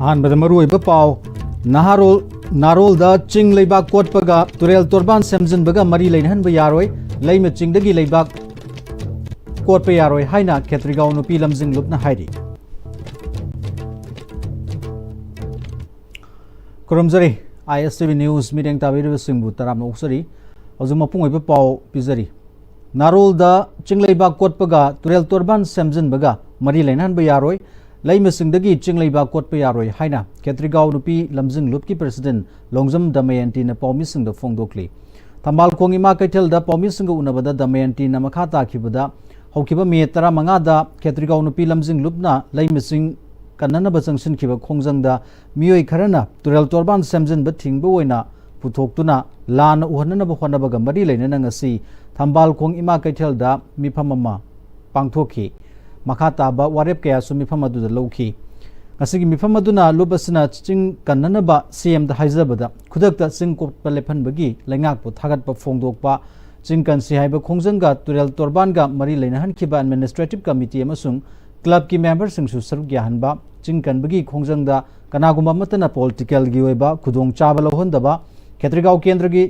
ꯑꯍꯥꯟꯕꯗ ꯃꯔꯨꯑꯣꯏꯕ ꯄꯥꯎ ꯅꯥꯔꯣꯜꯗ ꯆꯤꯡ ꯂꯩꯕꯥꯛ ꯀꯣꯠꯄꯒ ꯇꯨꯔꯦꯜ ꯇꯣꯔꯕꯥꯟ ꯁꯦꯝꯖꯤꯟꯕꯒ ꯃꯔꯤ ꯂꯩꯅꯍꯟꯕ ꯌꯥꯔꯣꯏ ꯂꯩꯃ ꯆꯤꯡꯗꯒꯤ ꯂꯩꯕꯥꯛ ꯀꯣꯠꯄ ꯌꯥꯔꯣꯏ ꯍꯥꯏꯅ ꯈꯦꯇ꯭ꯔꯤꯒꯥꯎ ꯅꯨꯄꯤ ꯂꯝꯖꯤꯡꯂꯨꯞꯅ ꯍꯥꯏꯔꯤ ꯈꯨꯔꯨꯝꯖꯔꯤ ISTV न्यूज़ मीडियम ताबीरबसिंबु तराम उक्सरी हजु मपुंग ओइबा पाव पिजरी नारोलदा चिंगलेबा कोटपगा तुरेल तोरबान सेमजिनबगा मरी लेनहनबा यारोय लैमसिंगदगी चिंगलेबा कोटपा यारोय हाइना केत्रिगाव नुपी लमजिंगलुपकी प्रेसिडेंट लोंगजम दमयंतीना पौमिसिंगदा फोंदोकली तंबाल कोंगिमा कैथेलदा पौमिसिंग उनबदा दमयंतीना मखा ताखिबदा हौकिबा मे 15 दा केत्रिगाव नुपी लमजिंगलुपना लैमसिंग कन्ननबा चंगसिनखिबा खोंजंगदा मियोय खरना तुरेल तोरबान सेमजिनबा थिंगबा ओइना पुथोक्तुना लान उहननबा होनबगा मरी लेनना ngasi थंबाल खोंग इमा कैथेलदा मिफम अमा पांगथोखि मखा ताबा वारेप कया सु मिफम अदुदा लौखि ngasi मिफम अदुना लुबसना चिंग कन्ननबा CM दा हाइजबदा खुदकता चिंग कोपा लेफनबगी लैंगाकपु थागतपा फोंदोकपा चिंग कंसी हाइबा खोंजंगा तुरेल तोरबानगा मरी लेनहनखिबा एडमिनिस्ट्रेटिव कमिटी अमसुंग क्लब की मेंबर सिंगसु सरुक याहनबा चिंग कनबगी खोंजंगदा कनागुमा मतना पॉलिटिकल गी ओइबा खुदोंग चाबा लहोंदबा केत्रिगाव केंद्र की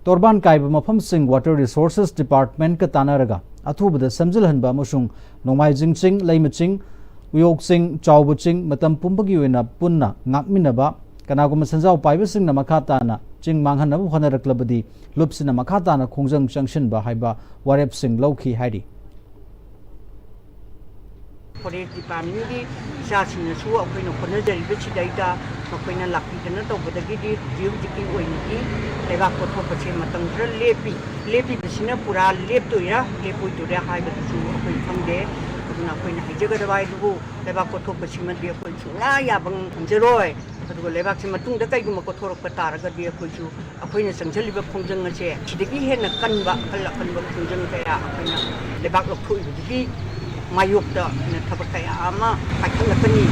तोरबान काइबा मफम सिंग वाटर रिसोर्सेस डिपार्टमेंट का तानारगा अथुबदा समजिलहनबा मसुंग नोंमाइजिंग चिंग लैमा चिंग उयोग सिंग चावबु चिंग मतम पुंबगी ओइना पुन्ना ngakminaba कनागुमा संजाव पाइबा सिंगना मखा ताना चिंग मांगहनबा होनरक्लबदी लुपसिना मखा ताना खोंजंग चंगसिनबा हाइबा वारेप सिंग लौखि हाइरि फॉरेस्ट डिपार्टमेंट की सासिनसु अखोइना होनजरिबसिदैदा मखोइना लाखिदना तौबदगी जिउजिकी ओइनकी लेबाक कोथोपसे मतंग खर लेपी पूरा लेपतोइरा लेपोइतोइरा हाइबदसु अखोइ खंगदे अदुना अखोइना हाइजगदबाइदुबु लेबाक कोथोपसिमदि अखोइ सुला याबंग खंजरोय अदुगा लेबाकसे मतुंगदा कैगुमा कोथोरकपा तारगदि अखोइसु अखोइना संजलिबा खोंजंग असे सिदगी हेना कनबा कनबा खोंजंग कया अखोइना लेबाक लखोइबदगी मायुक्ता थबक कया आमा पाइखलकनी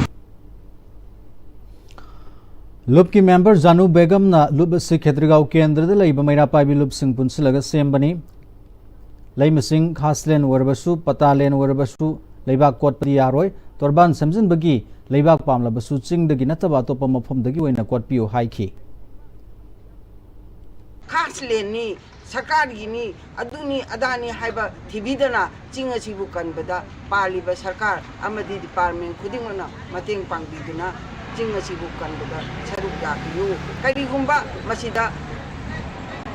लुप की मेंबर जानू बेगम ना लुप से खेत्रिगाव केंद्र द लैब मैरा पाइबी लुप सिंग पुनसिलगा सेमबनी लैमसिंग खासलेन वरबसु पतालेन वरबसु लैबाक कोटपदि यारोय तोरबान समजिनबगी लैबाक पामलबसु चिंगदगी नतबा तोप मफमदगी ओइना कोटपियो हाइखि खासलेनी सरकारगिनी अदुनी अदानी हाइबा थिबिदना चिंग असिबु कनबदा पालिबा सरकार अमदि डिपार्टमेंट खुदिंगना मतेंग पांगबिदुना चिंग असिबु कनबदा सरुक याबियु करिगुंबा मसिदा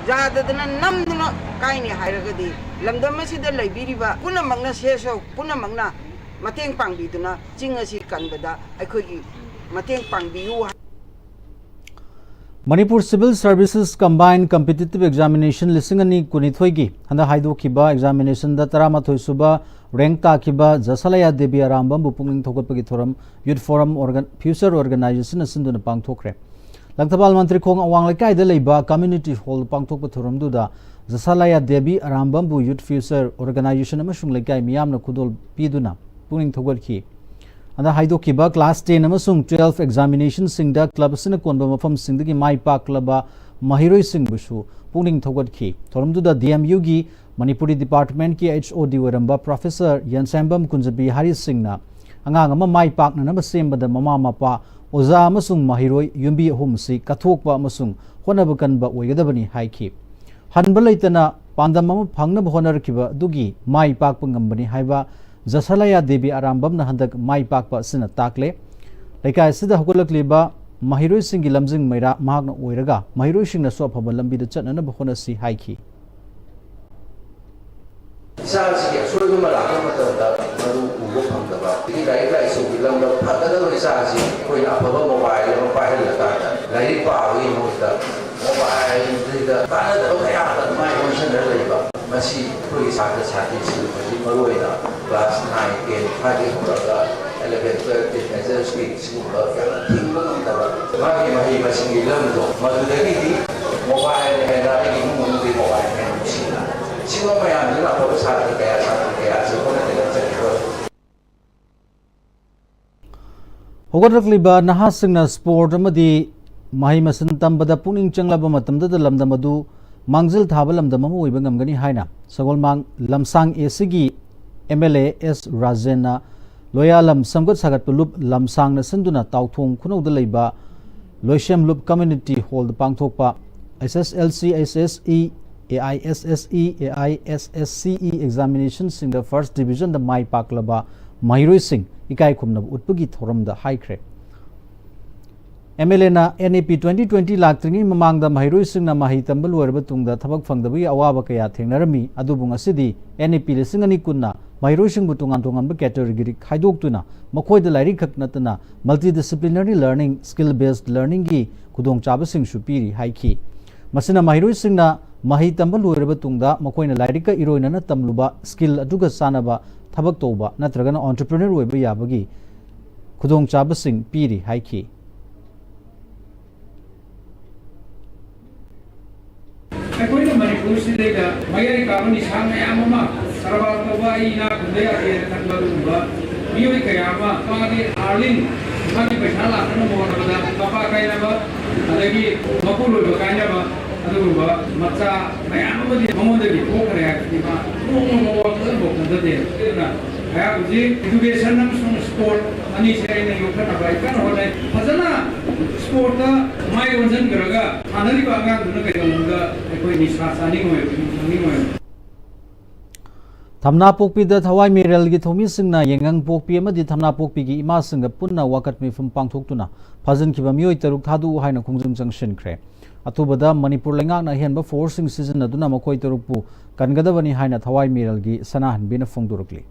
जाददना नमदना काइनि हाइरगदी लमदम मसिदा लैबिरिबा पुनमंगना सेसो पुनमंगना मतेंग पांगबिदुना चिंग असि कनबदा अखोगी मतेंग पांगबियु Manipur civil services combined competitive examination लिसिंगनी कुनिथोगी हंदा हाइदोखिबा एग्जामिनेशन दा 13 सुबा रैंक ताखिबा जसलया देवी आरामबम बुपुंगिंग थोगतपगी थोरम यूथ फोरम फ्यूचर ऑर्गेनाइजेशन सिंदुना पांगथोखरे लंगथबाल मंत्री खोंग अवांग लेकाइदा लेबा कम्युनिटी हॉल पांगथोकपा थोरमदुदा जसलया देवी आरामबम बु यूथ फ्यूचर ऑर्गेनाइजेशन अमसुंग लेकाइ मियामना खुदोल पीदुना पुंगिंग थोगतखि अंदा हाइदोखिबा क्लास 10 अमसुंग 12 एग्जामिनेशन सिंगदा क्लब सिन कोनबा मफम सिंगदगी माइ पाकलबा महिरोय सिंगबुसु पुनिंग थोगतखि थोरमदुदा DMU गी मणिपुरी डिपार्टमेंट की HOD वरंबा प्रोफेसर यनसैम्बम कुंजबी हरि सिंगना अंगांग अमा माइ पाकननबा सेमबदा ममा मपा ओजा अमसुंग महिरोय युंबी अहुमसि कथोकपा अमसुंग होनबा कनबा ओइगदबनी हाइखि हनबा लैतना पांदम अमा फंगनबा होनरखिबा दुगी माइ पाकपा ngambani haiba जसलया देवी आरामबम हंदक माइ पाकपा सिना ताकले लेकाय सिदा हगोलकलिबा महिरोय सिंगी लमजिंग मैरा मागना ओइरगा महिरोय सिंगना सोफबा लंबिदा चटनब होनसी हाइखि इसासी सोइगुमा लाखा मतदा मरु उबो फंगदबा दिगी लाइ सोबि लंबा फगदा इसासी कोइ अफबा मोबाइल अमा पाहलका लाइ पावी मोदा मोबाइल दिदा ताना दया माइ ओनसन लेबा मसी कोइ साथे साथे सिलि मरुइदा क्लास 9 10 फाइव होगा 11 12 एज स्पीड स्कूल थिंग तबा मागी मही मसिंगी लमदो मदुदगी दी मोबाइल हेदा इ मुंदी मोबाइल है सिना सिवा मयान दिला को साथे कया सोना दिला चलो होगरकलिबा नहासिंगना स्पोर्ट अमदी माही मसन तंबदा पुनिंग चंगलाबा मतमदा लमदमदु मांगजिल थाबा लमदमम ओइबा ngamgani haina sagolmang lamsang एसीगी MLA S Rajen loya lam samgat sagat pulup lam sang na sinduna tauthong khuno da leiba loishem loop community hall da pangthok pa SSLC SSE AISSE AISSCE examination sing the first division the mai paklaba mairoi sing ikai khumna utpugi thoram da high crack MLA na NAP 2020 laktringi mamang da mairoi sing na mahi tambal warba tungda thabak phangdabi awaba kaya thengnarami adubung asidi NAP lisingani kunna mairoi sing butungan tungan ba category khaidok tuna makhoi da lairi khak natana multidisciplinary learning skill based learning gi kudong chaba sing supiri haiki masina mairoi sing na mahi tambal warba tungda makhoi na lairi ka iroina na tamluba skill aduga sanaba thabak toba natragana entrepreneur weba yabagi kudong chaba sing piri haiki Ako'y Manipur sila mayari ka ni sa maya mama sarabal ko ba ina kundi ay tanggalun ba miyoy kaya ma pangadi arlin magi pesala ano mo na ba papa kaya ba alagi mapulo ba kaya ba ano ba matsa maya mama di mamodagi ko kaya di ba mo ko kanda na kaya uji education ng sport ani siya na yung kanabay kan hola hazana sport na may wansan garaga anali ba ang dun kayo mga ako'y nisasani mo Thamna pokpi da thawai merel gi thomi singna yengang pokpi amadi thamna pokpi gi ima singa punna wakat mi fum pangthok tuna phajin kiba mioi taruk thadu haina khungjum junction khre atubada manipur lenga na henba forcing season aduna makoi tarukpu kangadabani haina thawai merel gi sanahan bina fongdurukli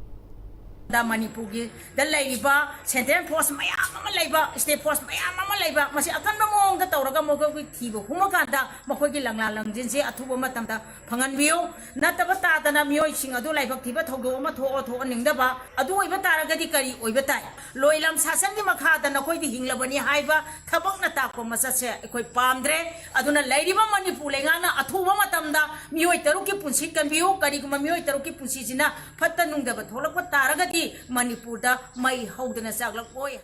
da Manipur da laiba central force mayam ama laiba state force mayam ama laiba masi akan ba mong da tawraga mo ko thibo humaka da makoi gi langla langjin se athuba matam da phangan biyo nataba ta da na mioi sing adu laiba thiba thodo ma tho ningda ba adu oiba taraga di kari oiba ta loilam sasan gi makha da na koi di hinglabani haiba thabak na ta ko masa se koi pamdre aduna laiba Manipur lenga na athuba matam da mioi taru ki punsi kan biyo kari kuma mioi taru ki punsi jina fatta nungda ba tholak ba taraga di Manipur da mai haudana saglak boy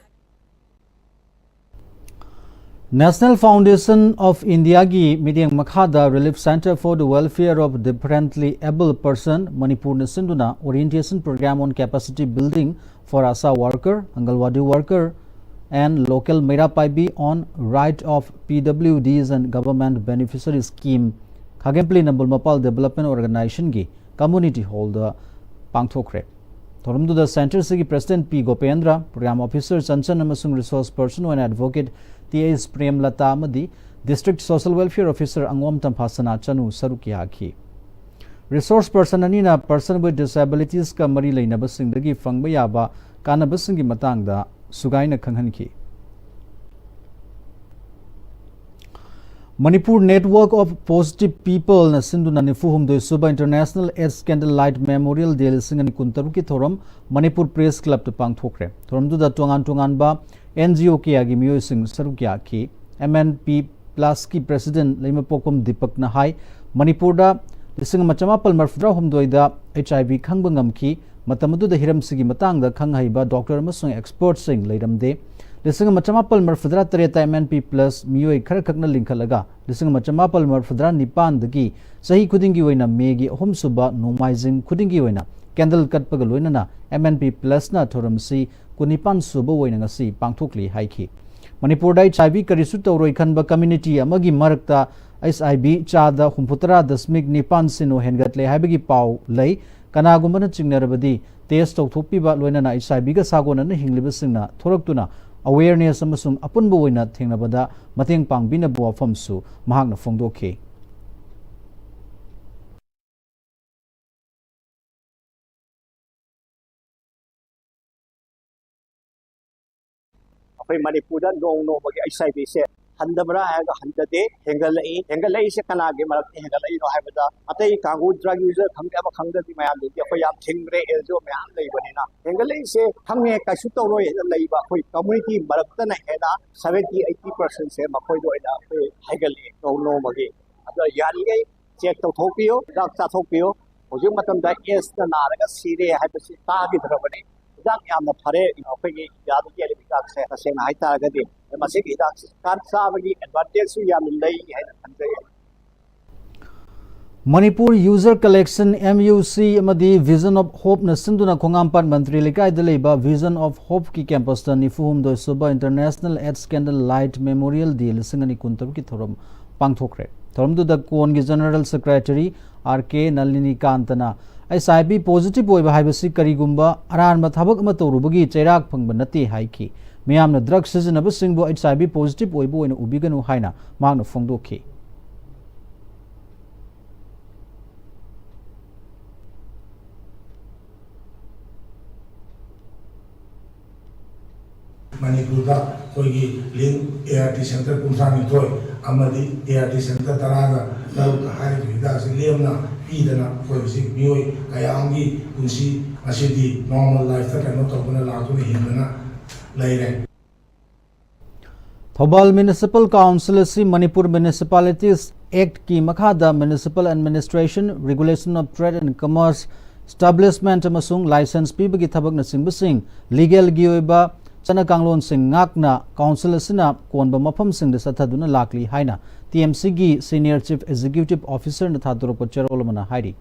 National Foundation of India gi Mediang Makhada Relief Center for the Welfare of Differently Able Person Manipur na sinduna orientation program on capacity building for ASA worker, Angalwadi worker and local Mera Paibi on right of PWDs and government beneficiary scheme Khagempli Nambul Mapal Development Organization gi community hall the Pangthokre Thoramdu the center sigi President P Gopendra program officer Chanchan amasung resource person and advocate TS Prem Lata amadi district social welfare officer Angom Tamphasana Chanu Sarukia ki resource person anina person with disabilities ka mari leinaba singdagi fangba yaba kanaba singi matangda sugaina khanghan ki Manipur Network of Positive People na sinduna nifuhum do Suba International AIDS Candlelight Memorial Day singani kuntaru ki thoram Manipur Press Club to pangthokre thoram du da tungan ba NGO ki agi myo sing sarukya ki MNP Plus ki president Leimapokom Deepak na hai Manipur da lising machamapal marfdra humdoida HIV khangbangam ki matamadu da hiram sigi matang da khanghaiba doctor amasung expert sing leiramde lising machamapal marfdra tareta MNP Plus miyoi khar khakna linkhalaga lising machamapal marfdra nipan dagi sahi khudingi oina megi ahum suba nomaizing khudingi oina candle katpaga loinana MNP Plus na thoramsi kunipan suba oina ngasi pangthokli haiki Manipur da HIV karisu tawroi khanba community amagi marakta SIB chada humputara dasmik nipan sino hengatle haibagi pau lei kanagumana chingnarabadi test tawthopiba loinana SIB ga sagona na hingliba singna thoraktuna awareness amasung apunba oina thengnabada mateng pangbina bo famsu mahakna fongdokhe अखोई Manipur नोंग नोंबगी HIV से हंदबरा है हंददे हेंगलई से कनागे मरक हेंगलई no हाइबदा अतई Kangu drug user खंगे अब खंगदी मयाम दि अखोई याम थिंगरे azo मयाम लईबनिना हेंगलई से खंगे कासु तौरोय लईबा अखोई community मरकतना हेना 70-80% से मखोई दो इना अखोई हाइगलई नोंग नोंबगी अद यारिगै चेक तौथोपियो डाक चाथोपियो होजि मतमदा एस ना नारगा सीरे हाइबसि तागि धरबनि Idak yang nafare opegi yadu kiri idak se kasih naik targa di masih idak kan sah bagi advantage su yang lei hai Manipur User Collection MUC amadi Vision of Hope na sinduna khongam mantri lekai deleba Vision of Hope ki campus ta nifuhum do suba International AIDS Scandal Light Memorial Day lisingani kuntab ki thoram pangthokre thoram du da kon gi General Secretary RK Nalini Kantana SIB positive oiba haibasi karigumba aran ma thabak ma torubagi chairak phangba nati haiki miyamna drug sizinaba singbo SIB positive oibo oina ubiganu haina magna phongdokhi Manipurda koi link ART center kumsani toy amadi ART center taraga lalu kahari kita seliamna idana koi sik mioi kayangi kunsi masih di normal life ta kano to buna latu ni himna laire Thobal Municipal Council si Manipur Municipalities Act ki makhada Municipal Administration Regulation of Trade and Commerce Establishment amasung license pibagi thabak na singbasing legal gioiba Sana Kanglon Singh Ngakna Council Sina Konba Mapam Singh de Sathaduna Lakli Haina TMC gi Senior Chief Executive Officer na Thadurok Cherol Mana Haidi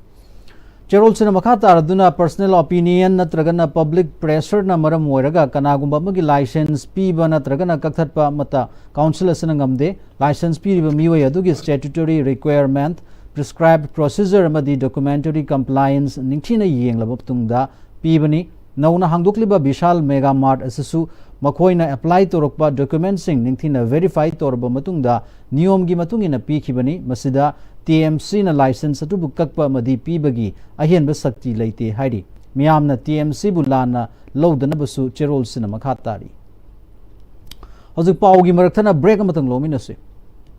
Cherol Sina Makata Arduna personal opinion na Tragana public pressure na Maram Moiraga Kanagumba Magi license Piba na Tragana Kakatpa Mata Council Sina Ngamde license Piba Miwa Yadugi statutory requirement prescribed procedure amadi documentary compliance Ningchina Yeng Labaptungda Pibani Nauna hangdukliba Bishal Mega Mart asisu makoina apply torokpa document sing ningthina verify torba matungda niyom gi matungina pikhibani masida TMC na license atu bukakpa madi pibagi ahian ba sakti leite haidi miyamna TMC bulana lodana basu cherol sina makhatari hojik pawgi marakthana break amatang lominase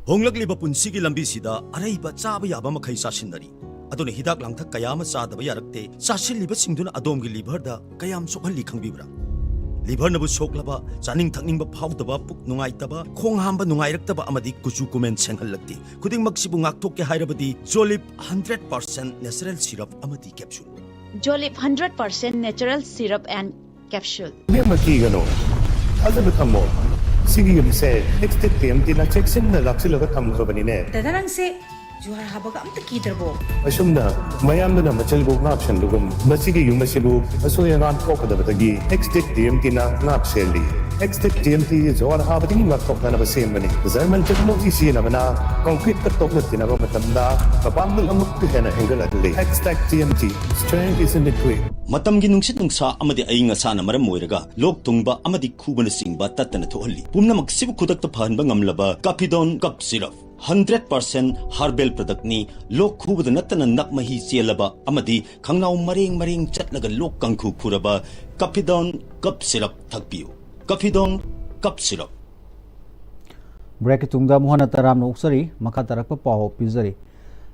Honglakliba punsigi lambisida araiba chaba yaba makhai sasinari adone hidak langthak kayama chadaba yarakte sasilliba singduna adomgi liver da kayam sokhalli khangbibra liver nabu soklaba chaning thakningba phawdaba puk nungaitaba khonghamba nungairaktaba amadi kuchu kumen senghallakti kuding maksibu ngaktokke hairabadi Jolip 100% natural syrup amadi capsule Jolip 100% natural syrup and capsule Gano, other Kamo, Sigi said, next TMT na checksin na Laxiloga Kamkobanine. Tadarang se juhar habaga amta kiderbo Asumna, Mayam na Machelbo Napshan Lugum, Masigi Yumasibu, Asoyan Kokadabagi, next TMT na Napshelli. Next TMT is all having Makok of the same money. The Zaman technology seen of an concrete Katokna in our Matamda, a bundle of Mukana Angle at the next TMT, strength is in the quick. Matamgi nungsit nungsa amadi ainga sana maram moiraga lok tungba amadi kubana singba tatana thohalli pumna maksibu kudakta phanba ngamlaba Capidon cup syrup 100% herbal product ni lok khubada natana nakmahi chelaba amadi khangnaw mareng chatlaga lok kangkhu khuraba Capidon cup syrup thakpiu Capidon cup syrup break tungda mohana taram no uksari makatarak pa paw pizari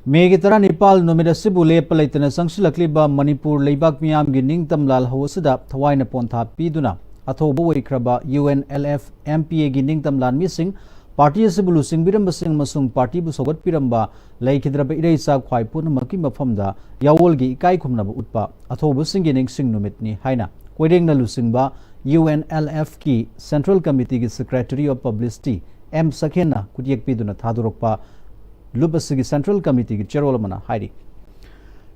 Megi tara Nepal nomida sibule palaitana sangsilakliba Manipur leibak miyam gi ningtam lal hawasada thawaina pontha piduna athoba weikraba UNLF MPA gi ningtam lan mising party sibulu singbiram basing masung party bu sogat piramba laikhidraba ireisa khwai punamaki mafamda yawol gi ikai khumnaba utpa athoba singi ningsing numitni haina koireng na lusingba UNLF ki Central Committee gi Secretary of Publicity M Sakhena kutiek piduna thadurokpa Lubasigi Central Committee ki Cherol Mana Haidi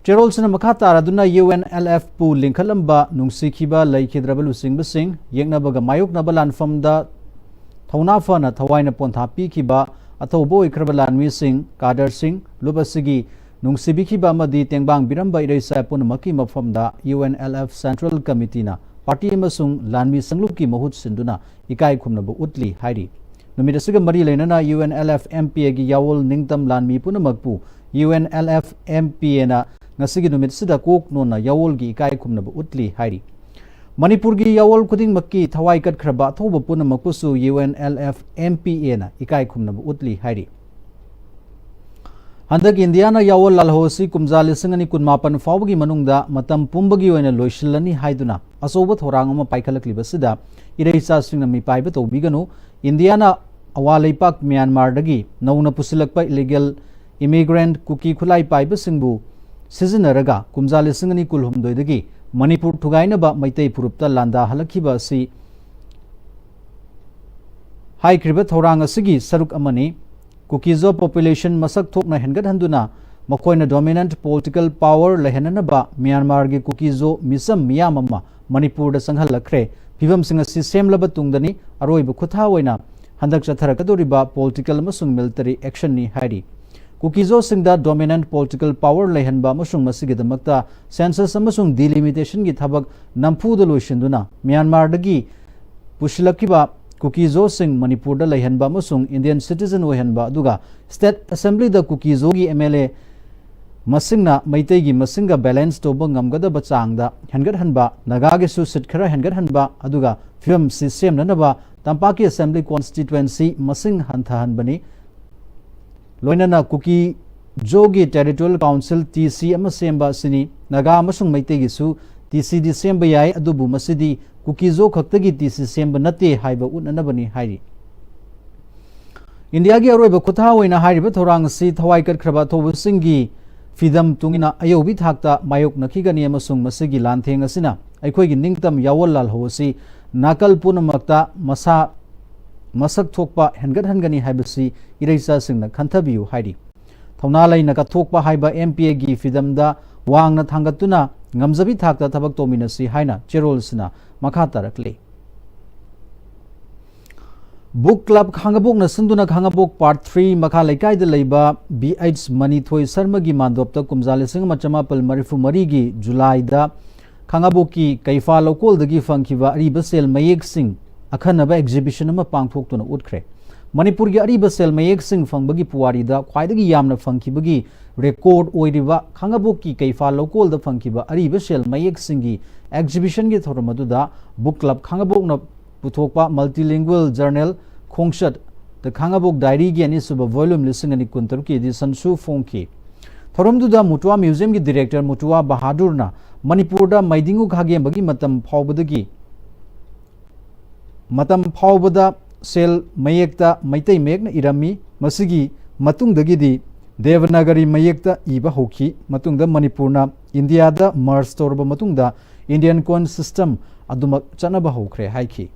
Cherol Sina Makata Raduna UNLF Pu Linkhalamba Nungsikhiba Laikhidrabalu Singh Basing Yengnabaga Mayuk Nabalan Famda Thaunafana Thawaina Pontha Pikhiba Athobo Ikrabalan Mi Singh Kader Singh Lubasigi Nungsibikhiba Madi Tengbang Biramba Ireisa Punamaki Mafamda UNLF Central Committee na Party Masung Lanmi Sangluki Mahut Sinduna Ikai Khumnabu Utli Haidi Numidasiga Mari Lenana UNLF MPA gi Yawol Ningtam Lanmi Punamagpu UNLF MPA na Ngasigi Numidasida Kok Nona Yawol gi Ikai Khumnabu Utli Haidi Manipur gi Yawol Kuding Makki Thawai Kat Khraba Thoba Punamagpusu UNLF MPA na Ikai Khumnabu Utli Haidi Handak Indiana Yawol Lalhosi Kumzali Singani Kunmapan Fawgi Manungda Matam Pumbagi Oina Loishilani Haiduna Asoba Thorangama Paikalakliba Ireisa Singnami Paiba Tobiganu Indiana Awalaipak Myanmar dagi Nauna Pusilakpa illegal immigrant Kuki Kulai Paiba Singbu Sizinaraga Kumzali Singani Kulhumdoi dagi Manipur Tugainaba Maitei Purupta Landa Halakiba si Hai Kribat Horanga Sigi Saruk Amani Kukizo population Masak Thokna Hengat Handuna makoina dominant political power lehenanaba Myanmar gi kukizo misam miyamama Manipur da sanghal lakre phibam singa system laba tungdani aroi bu khutha oina handak chatharakadoriba political amasung military action ni hairi kukizo singda dominant political power lehenba amasung masigidamakta census amasung delimitation gi thabak nampu da loishinduna Myanmar dagi pushlakiba kukizo sing Manipur da lehenba amasung Indian citizen ohenba aduga state assembly da kukizo gi MLA masingna maitai gi masinga balance to bangamgada bachangda hengat hanba naga gi su sit khara hengat hanba aduga film system nanaba tampaki assembly constituency masing hantha hanbani loinana kuki jogi territorial council TC ama semba sini naga amasung maitai gi su TC di semba yai adubu masidi kuki zo khaktagi TC semba nate haiba unanabani hairi India gi aroi ba khutha oina hairi ba thorang si thawai kat khraba thobu singi Fidam tungina ayobi thakta mayok nakhigani amasung masigi lantheng asina aikhoi gi ningtam yawal lal hosi nakal punamakta masak thokpa hengat hangani haibasi ireisa singna khanthabiu hairi thona laina ka thokpa haiba MPA gi fidamda wangna thangatuna ngamjabi thakta thabak tominasi haina cherol sina makha tarakle Book Club Khangabok na sunduna Khangabok Part 3 makha laikai da leiba BH Mani Thoi Sarma gi mandopta kumjale sing machama pal marifu mari gi July da Khangabok ki kaifa lokol dagi fangkiwa ariba sel mayek sing akhanaba exhibition ama pangthok tuna utkre Manipur gi ariba sel mayek sing fangbagi puwari da khwaidagi yamna fangkibagi record oiriba Khangabok ki kaifa lokol da fangkiwa ariba sel mayek sing gi exhibition gi thoramadu da Book Club Khangabok na puthokpa multilingual journal Khongshat the Khangabok diary gi ani suba volume listing ani kuntar ki edition su phongki thoramdu da Mutua museum gi director Mutua Bahadur na Manipur da maidingu khage bagi matam phawbadagi matam phawbada sel mayekta maitai mekna irami masigi matungdagi di Devanagari mayekta iba hoki matungda Manipurna India da merge torba matungda Indian coin system adumak chanaba hokre haiki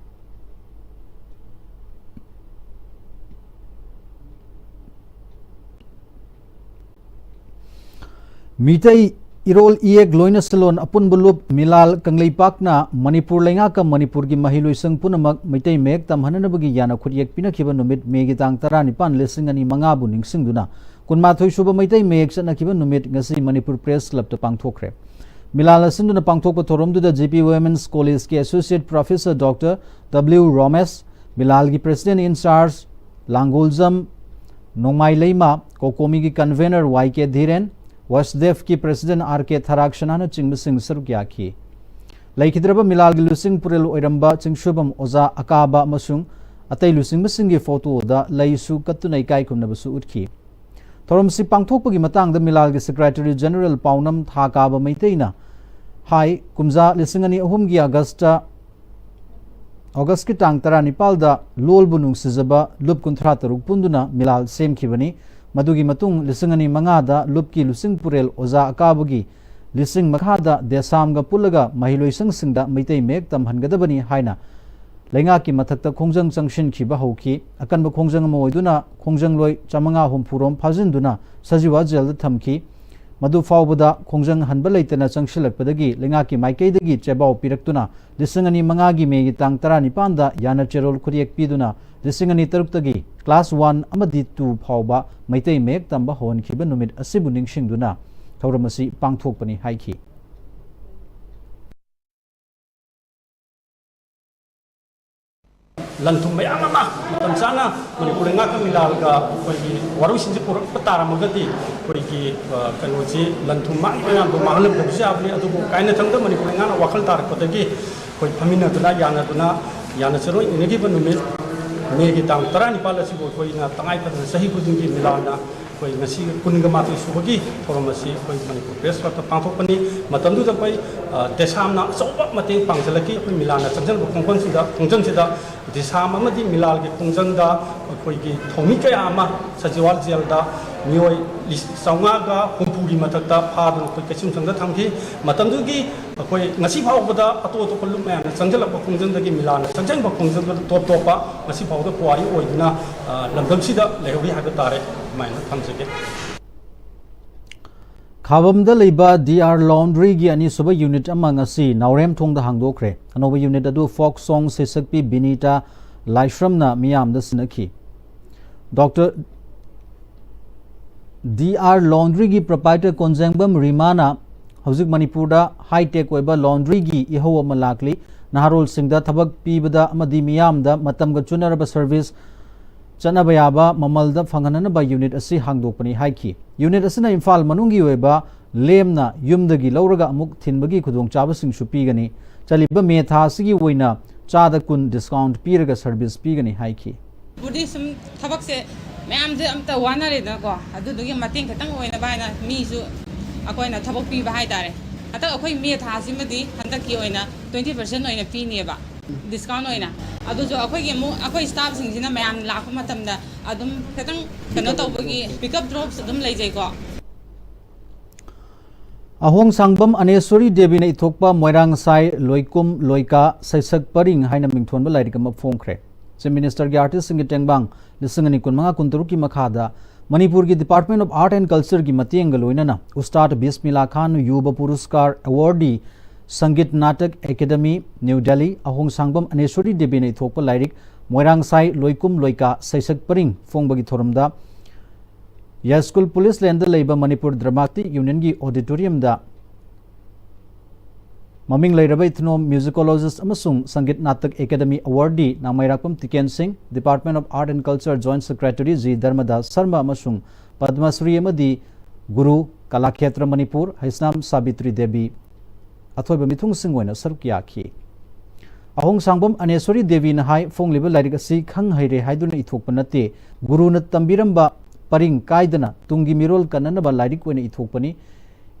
Mitai Irol Iek Loina Salon Apun Bulup Milal Kanglei Pakna Manipur Lenga ka Manipur gi Mahiloi Sang Punamak Mitai Mek Tam Hananabagi Yana Khuriek Pina Khiba Numit Megi Tang Tara Nipan Lesing ani Manga Bu Ningsingduna Kunma Thoi Suba Mitai Mek Sana Khiba Numit Ngasi Manipur Press Club ta pangthokre Milal Asinduna pangthokpa thorom du da JP Women's College ke Associate Professor Dr. W. Romes Milal gi President in charge Langoljam Nongmai Leima Kokomi gi Convener YK Dhiren Wasdev ki President R.K. Tharakshana Chingba Singh Sarukya ki Laikhidraba Milal gi Lusing Purel Oiramba Chingshubam Oza Akaba Masung Atai Lusing Masingi photo da Laisu Katunai Kai Kumnabasu Utki Thorom si pangthokpagi matang da Milal gi Secretary General Paunam Thakaba Maiteina Hai Kumza Lisingani Ahum gi August ki tang tara Nepal da Lol Bunung Sizaba Lup Kunthra Taruk Punduna Milal Sem Khibani Madugi Matung Lisingani Mangada Lupki Lusing Purel Oza Akabagi Lising Makhada Desam ga Pulaga Mahiloi Sang Singda Maitai Mek Tam Hangadabani Haina Lenga ki mathakta Khongjang Changshin Khiba Hoki Akanba Khongjang Moiduna Khongjang Loi Chamanga Humpurom Phajinduna Sajiwa Jel Thamki Madu Fawbada Khongjang Hanba Leitana Changshilakpadagi Lenga ki Maikai dagi Chebao Piraktuna Lisingani Mangagi Megi Tang Tara Nipanda Yana Cherol Kuriek Piduna Lisingani Taruktagi Class 1 Amadi 2 Phawba Maitai Mek Tamba Hon Khiba Numit Asibu Ningsingduna Thauramasi Pangthokpani Haiki Lantum may ama sana Manipur nga ka Milal ga koy waru sinji pur patara magati koy ki kanoji lantum ma ina do mahalam da bisa abni adu kaina thangda Manipur nga wakal tar ko dagi koy phamina duna yana chero inegi banumi megi tang tarani pala si koy na tangai pa sahi kudungi Milana koy ngasi kuninga matu subagi formasi koy Manipur press ta pangthokpani matandu da koy desamna soba mate pangsalaki koy Milana changjang kongkon sida khongjang sida Disam amadi Milal gi khongjang da koy gi thomi kaya ama sajiwal jel da mioi saunga ga humpuri matakta phadun koy kachim changda thamki matandu gi koy ngasi phawbada ato to kolum ma changjala ko khongjang da gi Milana changjang ba khongjang da top topa ngasi phawda puari oiduna lamdam sida lehori ha ga tare maina thamsake Khabamda leiba DR Laundry gi ani suba unit amang asi Naurem thong da hangdokre anoba unit adu folk song sesakpi Binita Laishramna miyam da sinakhi Dr. DR Laundry gi proprietor Konjangbam Rimana Hauzik Manipur da high tech oiba laundry gi iho malakli Naharol Singh da thabak pibada amadi miyam da matam ga chunaraba service Chanabayaba Mamalda Fangananaba unit asi hangdokpani haiki unit asina Imphal manungi oiba lemna yumdagi lauraga amuk thinbagi khudong chaba sing supigani chaliba me tha sigi oina chada kun discount piraga service pigani haiki Buddhism tabak se मैम जे अमता वाना रे ना को अदुदुगी मतें खतंग ओइना बायना मीसु अकोइना थबक P बाहाय तारे अत अखोइ मे थासि मदि हंदक की ओइना 20% ओइना पीनेबा डिस्काउंट ओइना अदु जो अखोइ मु अखोइ स्टाफ सिंगिना मैम लाख मतमदा अदुम खतंग कनो तौबगी पिकअप ड्रॉप्स अदुम लैजै को Ahong Sangbam Aneswari Devi na ithokpa Moirang Sai Loikum Loika Saisak Paring haina mingthon ba lairikam phongkhre Chief Minister gi artist sing tengbang lisingani kunmanga kunturuk ki makhada Manipur gi Department of Art and Culture gi matieng loina na Ustad Bismillah Khan Yuba Puruskar Awardee Sangit Natak Academy New Delhi Ahong Sangbam Aneswari Devi na ithokpa lairik Moirang Sai Loikum Loika Saisak Paring phongbagi thorumda Yaskul Police Land Labor Manipur Dramatic Union gi auditorium da Maming Lairaba Ithno musicologist amasung Sangit Natak Academy awardee Namairakum Tiken Singh Department of Art and Culture Joint Secretary G Dharmadas Sarma amasung Padma Shri amadi Guru Kalakhetra Manipur Haisnam Sabitri Devi Athoiba mithung sing oina sarukya khi Ahong Sangbam Aneswari Devi na hai phong liba lairik asi khang haire haiduna ithokpa nate Guru na tambiramba Paring kaidana tungi mirol kanana ba lairik oina ithokpani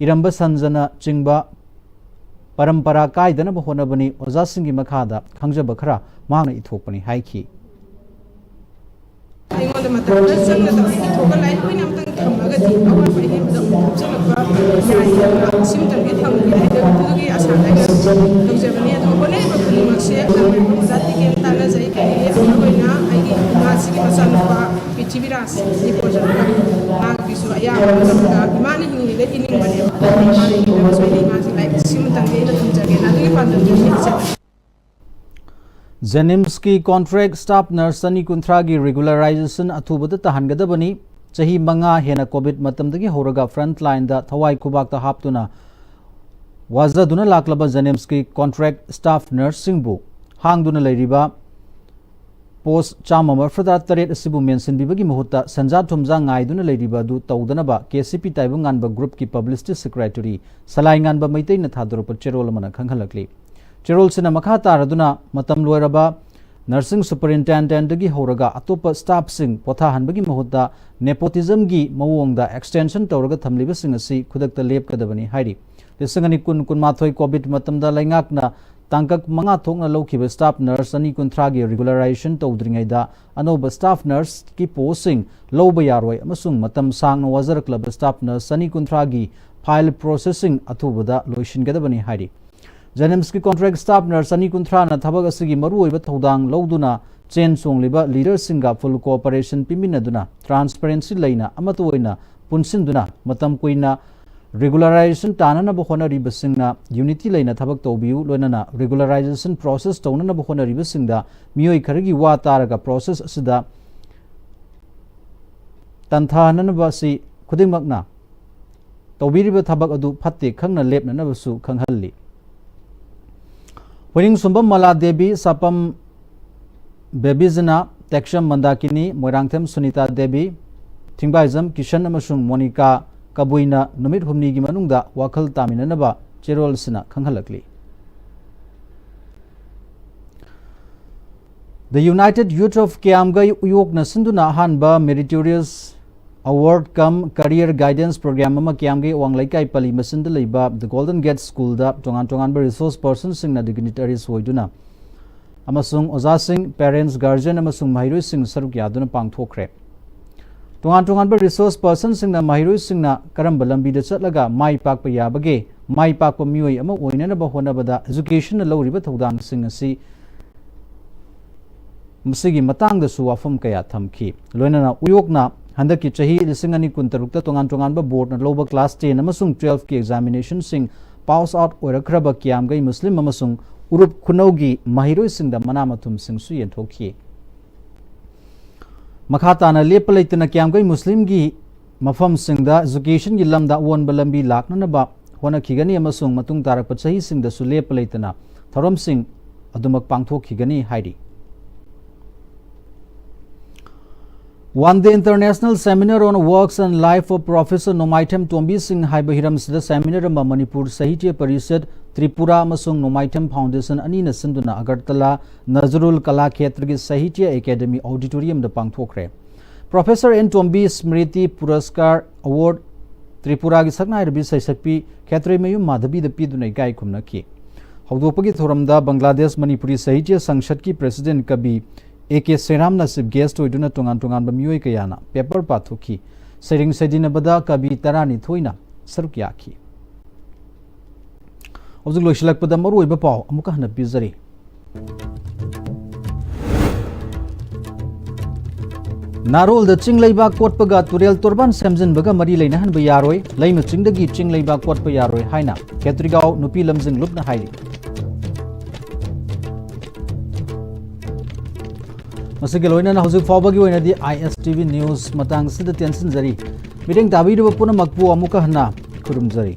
iramba sanjana chingba parampara kaidana ba honabani oza singi makhada khangjaba khara mahna ithokpani haiki इंगोंद मतदा चंग the थोका line coin अमतंग थमगा दि अवर फाइने बद चलबा याय SIM तंगे थम गे the तुगी आशा लागा तोजबनी तो बोले बखली मसे नंबर जाति के ताना जई के होइना आइगी मासी के मसलबा पिचिबिरास डिपोजन आग बिसु या मतदा माने हिंगी ले इनिंग बने माने हिंगी मसोइनी मासी लाइक सिम तंगे न थमजगे ना तुगी पादन के Jenims ki contract staff nurse ani kunthra gi regularization athubada tahangadabani chahi manga hena covid matamdagi horaga front line da thawai khubak ta haptuna wazaduna laklaba Jenims ki contract staff nurse singbu hangduna leiriba post chama marfada taret asibu mention bibagi muhutta sanja thumja ngaiduna leiriba du tawdana ba KCP taibungan ba group ki publicity secretary salaingan ba maitai na thadoropa cherol mana khanghalakli Cherol sina makha taraduna matam loiraba nursing superintendent gi horaga atopa staff sing potha hanbagi mahutta nepotism gi mawongda extension tawraga thamliba sing asi khudakta lep kadabani hairi lisangani kun mathoi covid matamda laingakna tangkak manga thokna lokhiba staff nurse ani kunthra gi regularization tawdringai da anoba staff nurse ki posting loba yaroi amasung matam sangna wazar club staff nurse ani kunthra gi file processing athubada loishin gadabani hairi Jenims ki contract staff nurse ani kunthra na thabak asigi maru oiba thodang loduna chen songliba leaders singa full cooperation piminaduna transparency laina amatu oina punsinduna matam koina regularization tanana ba honari basingna unity laina thabak tobiu loinana regularization process tonana ba honari basingda mioi kharagi wa taraga process asida tanthanana ba si khudingmakna tobiriba thabak adu phatte khangna lepna basu khanghalli Winning Sumbam Mala Devi Sapam Bebizana Teksham Mandakini Moirangthem Sunita Devi Thingbaizam Kishan Amasung Monica Kabuina Numit Humni gi manungda wakhal taminanaba cherol sina khanghalakli The United Youth of Kiamgai Uyok na sinduna hanba meritorious Award cum Career Guidance Program ama Kiamgai wanglaikai pali masinda leiba The Golden Gate School da tongan resource persons sing na dignitaries hoiduna amasung oza sing parents guardian amasung mahiroi sing saruk yaduna pangthokre tongan resource persons sing na mahiroi sing na karamba lambi da chatlaga mai pakpa yabage mai pakpa mioi ama oinana ba honabada education na lawriba thodang sing asi Masigi matang da su wafam kaya thamki loinana uyokna Handaki chahi lisingani kuntarukta tongan ba board na loba class 10 amasung 12 ki examination sing pass out oirakraba kiam gai Muslim amasung urup khunaugi mahiroi singda manamathum sing su yen thokhi. Makhatana lepalaitana kiam gai Muslim gi mafam singda education gi lamda won balambi lakna na ba hona khigani amasung matung tarak pa chahi singda su lepalaitana tharom sing adumak pangthok khigani haidi. One day international seminar on works and life of Professor Nomaitem Tombi Singh Haibahiram Sida seminar ma Manipur Sahitya Parishad Tripura amasung Nomaitem Foundation ani na sinduna Agartala Nazrul Kala Khetra gi Sahitya Academy Auditorium da pangthokre. Professor N Tombi Smriti Puraskar Award Tripura gi saknai rabi saisakpi Khetre mayum madhabi da pidunai gai kumna ki. Haudopagi thoramda Bangladesh Manipuri Sahitya Sangshad ki President Kabi AK Seram Nasib guest to iduna tongan bamioi kayana paper pathuki sering sedina bada kabi tarani thoina sarukyaki Ozuk loislak pada maru iba pau amuka hana bizari Narol the Chinglaiba Kotpaga Turel Turban Samson Baga Mari Lainahan Bayaroi Laima Chingdagi Chinglaiba Kotpa Yaroi Haina Ketrigao Nupi Lamzing Lupna Haili Masih loina na huzuk fawbagi oina di ISTV News matang sida tension jari. Meeting tabi do puna makpu amuka hana kurum jari.